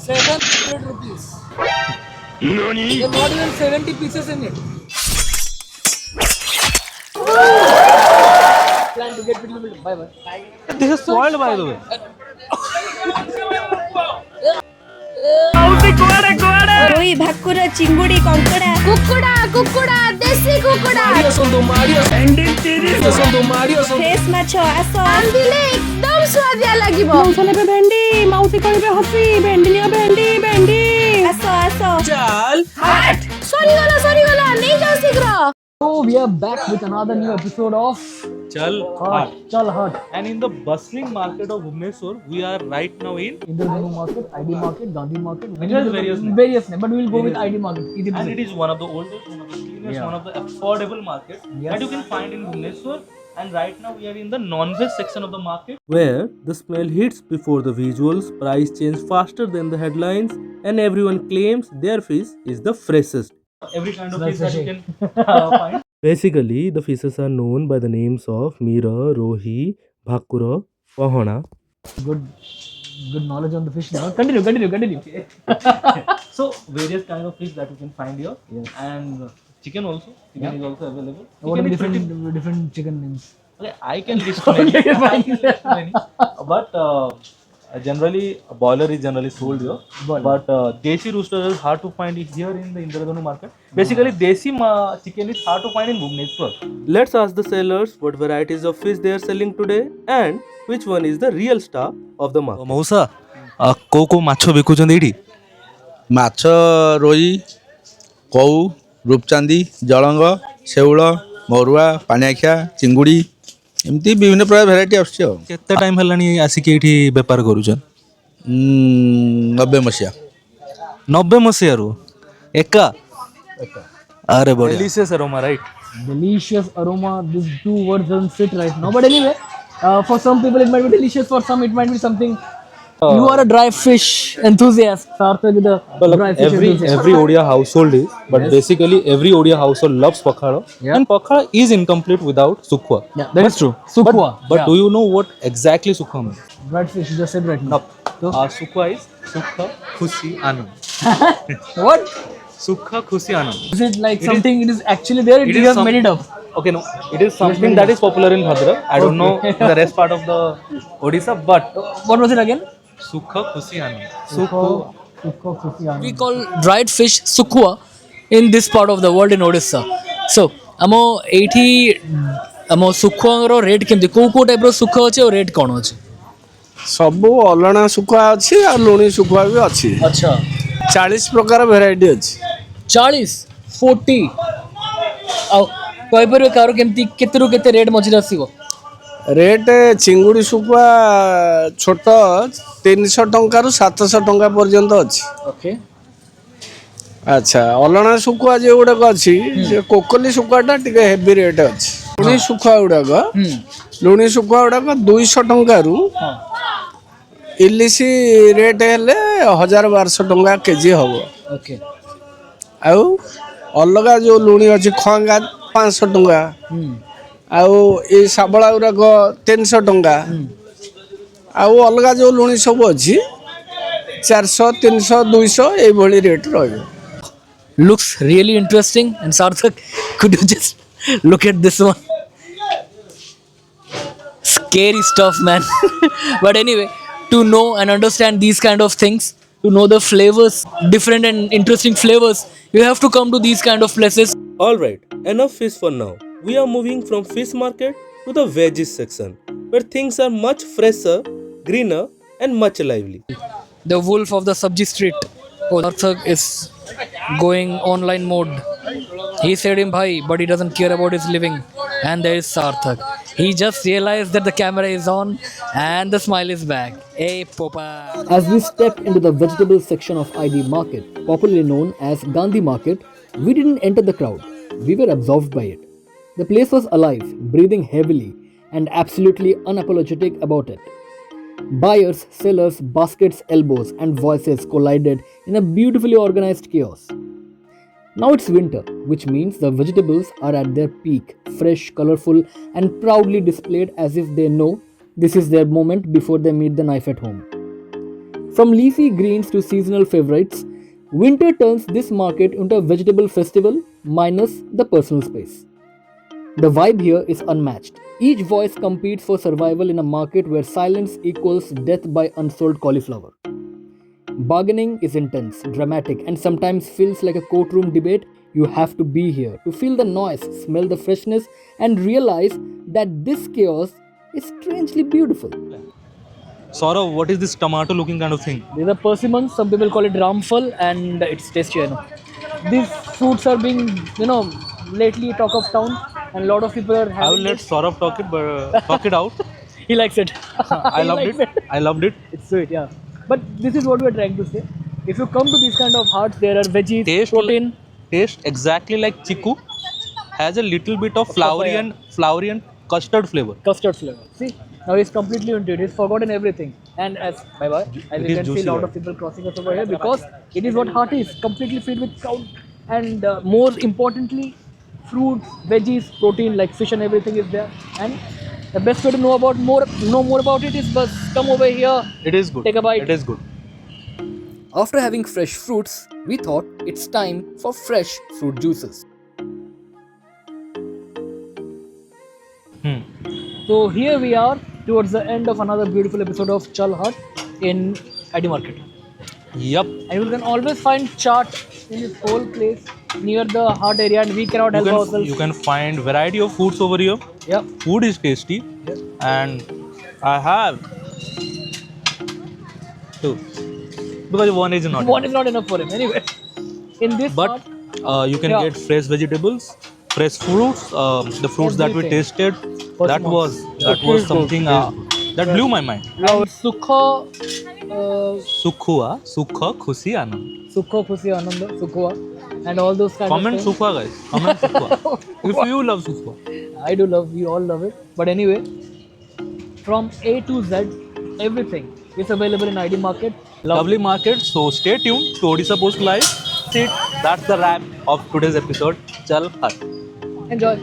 700 rupees. NANI? There are not even 70 pieces in it. Plan to get little bit. Bye bye. This is spoiled, by the way. ରୋହି ଭାକୁର ଚିଙ୍ଗୁଡି କଙ୍କଡା କୁକୁଡା କୁକୁଡା ଦେଶୀ କୁକୁଡା ଫ୍ରେଶ ମାଛ ଆସ ରାନ୍ଧିଲେ ଏକଦମ ସୁଆଦିଆ ଲାଗିବ ମଉସା ନେବେ ଭେଣ୍ଡି ମାଉସୀ କହିବେ ହସି ଭେଣ୍ଡି ନିଅ ଭେଣ୍ଡି ଭେଣ୍ଡି ଆସ ଆସ ଚାଲ ହଟ୍ ସରିଗଲା ନେଇଯାଅ ଶୀଘ୍ର। So we are back with another new episode of Chal Hot. Chal Hot. And in the bustling market of Bhubaneswar, we are right now in. Indraganu Market, ID Market, Gandhi Market. It has various names. Various names, but we will go with ID Market. Easy And to it is one of the oldest, one of the cleanest, Yeah. one of the affordable markets Yes. that you can find in Bhubaneswar. And right now we are in the non-veg section of the market. Where the smell hits before the visuals, price change faster than the headlines, and everyone claims their fish is the freshest. Every kind of That's fish that you a can find. Basically, the fishes are known by the names of Mira, Rohi, Bhakura, Pahana. good knowledge on the fish now. Continue. So various kind of fish that you can find here. Yes. And chicken also. Chicken is also available. What are Chicken is pretty- different chicken names? Okay, I can list many. Okay, fine. I can list many. But generally, a boiler is generally sold here. Boiler. But Desi rooster is hard to find here in the Indraganu market. Basically, Desi chicken is hard to find in Bhubaneswar. Let's ask the sellers what varieties of fish they are selling today and which one is the real star of the market. ମଉସା କୋଉ ମାଛ ବିକୁଛନ୍ତି ଏଇଠି? ମାଛ ରୋହି କଉ ରୂପଚାନ୍ଦି ଜଳଙ୍ଗ ଶେଉଳ ମରୁଆ ପାଣିଆଖିଆ ଚିଙ୍ଗୁଡ଼ି ଏମିତି ବିଭିନ୍ନ ପ୍ରକାର ଭେରାଇଟି ଆସୁଛି ଆଉ କେତେ ଟାଇମ୍ ହେଲାଣି ଆସିକି ଏଇଠି ବେପାର କରୁଛନ୍? 90 ମସିହା 90 ମସିହାରୁ ଏକା? ଆରେ ବଢିଆ delicious aroma, right? Delicious aroma. These two words don't fit right now. But anyway, for some people it might be delicious. For some it might be something. You are a dry fish enthusiast. Sarthak is a dry fish enthusiast. Every Odia household is, but basically every Odia household loves pakhala, Yeah. and pakhala is incomplete without sukwa. Yeah, that is true. Sukwa. But do you know what exactly sukwa means? Dried fish? You just said right now. Sukwa is sukha khushi anand. What? Sukha khushi anand. Is it like something? It is actually there. You have made it up. Okay, no, it is something that is popular in Bhadrak. I don't know the rest part of the Odisha, but What was it again? sukha khushi anand. Sukwa. We call dried fish sukwa in this part of the world in Odisha. So, amo eighty amo sukwa ro rate केमती को type रो सुखा अछि और rate कोन अछि? ସବୁ ଅଲଣା ଶୁଖୁଆ ଅଛି ଆଉ ଲୁଣି ଶୁଖୁଆ ବି ଅଛି अच्छा 40 ପ୍ରକାର ଭେରାଇଟି ଅଛି 40 40 ଆଉ କହି ପରିବେ କାର କେମती କେତେରୁ କେତେ ରେଟ୍ ମଝିରେ ଆସିବ? ରେଟ୍ ଚିଙ୍ଗୁଡ଼ି ଶୁଖୁଆ ଛୋଟ 300 ଟଙ୍କାରୁ 700 ଟଙ୍କା ପର୍ଯ୍ୟନ୍ତ ଅଛି ओके ଆଚ୍ଛା ଅଲଣା ଶୁଖୁଆ ଯେଉଁଗୁଡ଼ାକ ଅଛି ସେ କୋକଲି ଶୁଖୁଆଟା ଟିକେ ହେଭି ରେଟ୍ ଅଛି ଲୁଣି ଶୁଖୁଆ ଗୁଡ଼ାକ ଲୁଣି ଶୁଖୁଆ ଗୁଡ଼ାକ 200 ଟଙ୍କାରୁ हां ଇଲିଶି ରେଟ୍ ହେଲେ 1000-1200 ଟଙ୍କା କେଜି ହେବ ओके ଆଉ ଅଲଗା ଯେଉଁ ଲୁଣି ଅଛି ଖଙ୍ଗା 500 ଟଙ୍କା ଆଉ ଏଇ ଶାବଳା ଗୁଡ଼ାକ 300 ଟଙ୍କା ଆଉ ଅଲଗା ଯେଉଁ ଲୁଣି ସବୁ ଅଛି 400 300 200 ଏଇଭଳି ରେଟ୍ ରହିବ looks really interesting. And Sarthak, could you just look at this one? Scary stuff, man. But anyway, to know and understand these kind of things, to know the flavors, different and interesting flavors, you have to come to these kind of places. Alright, enough fish for now. We are moving from fish market to the veggies section where things are much fresher, greener and much lively. The wolf of the Sabji street. Oh, Sarthak is going online mode. He said him bhai, but he doesn't care about his living. And there is Sarthak. He just realized that the camera is on and the smile is back. Hey, Popa. As we step into the vegetable section of ID Market, popularly known as Gandhi Market, we didn't enter the crowd. We were absorbed by it. The place was alive, breathing heavily, and absolutely unapologetic about it. Buyers, sellers, baskets, elbows, and voices collided in a beautifully organized chaos. Now it's winter, which means the vegetables are at their peak, fresh, colorful, and proudly displayed as if they know this is their moment before they meet the knife at home. From leafy greens to seasonal favorites, winter turns this market into a vegetable festival minus the personal space. The vibe here is unmatched. Each voice competes for survival in a market where silence equals death by unsold cauliflower. Bargaining is intense, dramatic, and sometimes feels like a courtroom debate. You have to be here to feel the noise, smell the freshness, and realize that this chaos is strangely beautiful. Saurav, what is this tomato looking kind of thing? These are persimmons, some people call it ramphal, and it's tasty, I know. These fruits are being, lately talk of town, and a lot of people are I will having let it. Saurav talk it out. He likes it. I He loved likes it. I loved it. It's sweet, yeah. But this is what we are trying to say. If you come to these kind of hearts, there are veggies, protein. Taste exactly like chiku. Has a little bit of flowery and custard flavor. Custard flavor. See, now he's completely into it. He's forgotten everything. And as It you is can see, a juicy, lot right? of people crossing us over here because it is what heart is. Completely filled with cow, and more importantly, fruits, veggies, protein like fish and everything is there. And the best way to know more about it is bus come over here. It is good. Take a bite. It is good. After having fresh fruits, we thought it's time for fresh fruit juices. So here we are towards the end of another beautiful episode of Chal Hut in ID Market. Yup. And you can always find chaat in this whole place near the heart area, and we cannot help ourselves. You can find variety of foods over here. Yep. Food is tasty, and I have two because one is not. One is not enough for him anyway. In this But part, you can Yeah. get fresh vegetables, fresh fruits. The fruits that we Everything. tasted, that Persimmons. was It is something good. that blew my mind. our Sukha, Sukha, khushi, anand. Sukha, Khushi, Ananda, Sukhwa, and all those kind Comment of things. Sukha, guys. Comment Sukha. If you love Sukha. I do love, we all love it. But anyway, from A to Z, everything is available in ID Market. Lovely market. So stay tuned to Odisha Post Live. That's the wrap of today's episode. Chal Hut. Enjoy.